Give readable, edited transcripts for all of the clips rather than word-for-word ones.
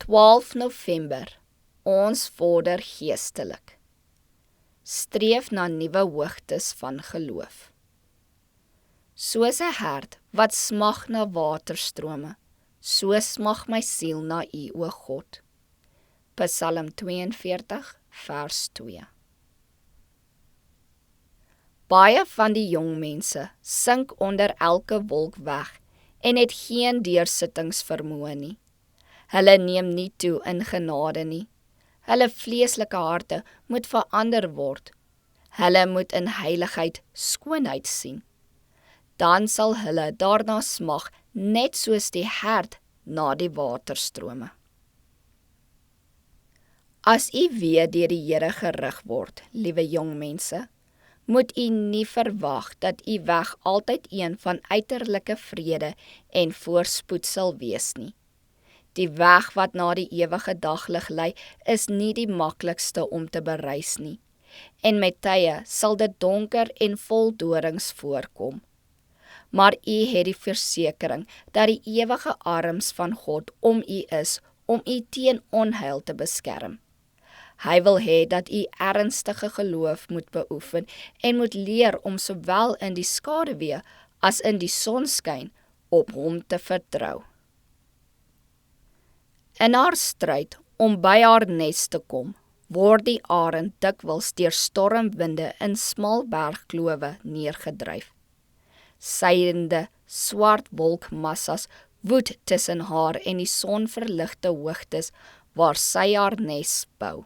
12 November, ons vorder geestelik. Streef na nuwe hoogtes van geloof. Soos 'n hert wat smag na waterstrome, so smag my siel na U, o God. Psalm 42, vers 2. Baie van die jong mense sink onder elke wolk weg en het geen deursittingsvermoë nie. Hulle neem nie toe in genade nie. Hulle vleeslike harte moet verander word. Hulle moet in heiligheid skoonheid sien. Dan sal hulle daarna smag, net soos die hert na die waterstrome. As u weer deur die Here gerig word, liewe jong mense, moet u nie verwag dat u weg altyd een van uiterlike vrede en voorspoed sal wees nie. Die weg wat na die ewige daglig lei, is nie die maklikste om te bereis nie, en met tye sal dit donker en vol dorings voorkom. Maar u het die versekering dat die ewige arms van God om u is, om u teen onheil te beskerm. Hy wil hê dat u ernstige geloof moet beoefen en moet leer om sowel in die skaduwee as in die sonskyn op hom te vertrou. In haar stryd om by haar nes te kom, word die arend dikwels deur stormwinde in smal bergklowe neergedryf. Seiende swart wolkmassas woed tussen haar en die sonverligte hoogtes waar sy haar nes bou.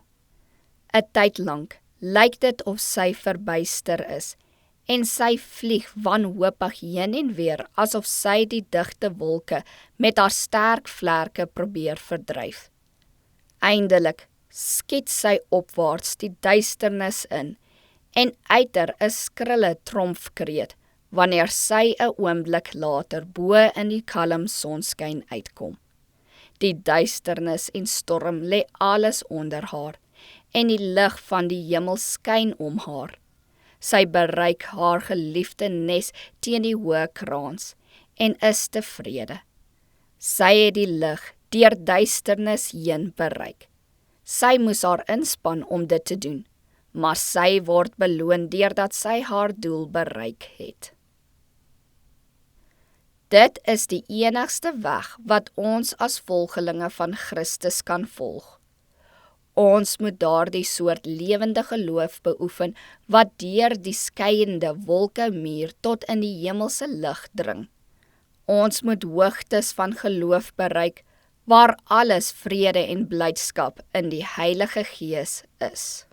'n Tyd lank lyk dit of sy verbuister is, en sy vlieg wanhoopig heen en weer, asof sy die digte wolke met haar sterk vlerke probeer verdryf. Eindelik skiet sy opwaarts die duisternis in, en uiter 'n skrille tromfkreet, wanneer sy 'n oomblik later bo in die kalm sonskyn uitkom. Die duisternis en storm lê alles onder haar, en die lig van die hemel skyn om haar. Sy bereik haar geliefde nes teen die hoë kraans, en is tevrede. Sy het die lig deur duisternis heen bereik. Sy moes haar inspann om dit te doen, maar sy word beloon deurdat sy haar doel bereik het. Dit is die enigste weg wat ons as volgelinge van Christus kan volg. Ons moet daardie soort lewende geloof beoefen wat deur die skeiende wolkemuur tot in die hemelse lig dring. Ons moet hoogtes van geloof bereik waar alles vrede en blydskap in die Heilige Gees is.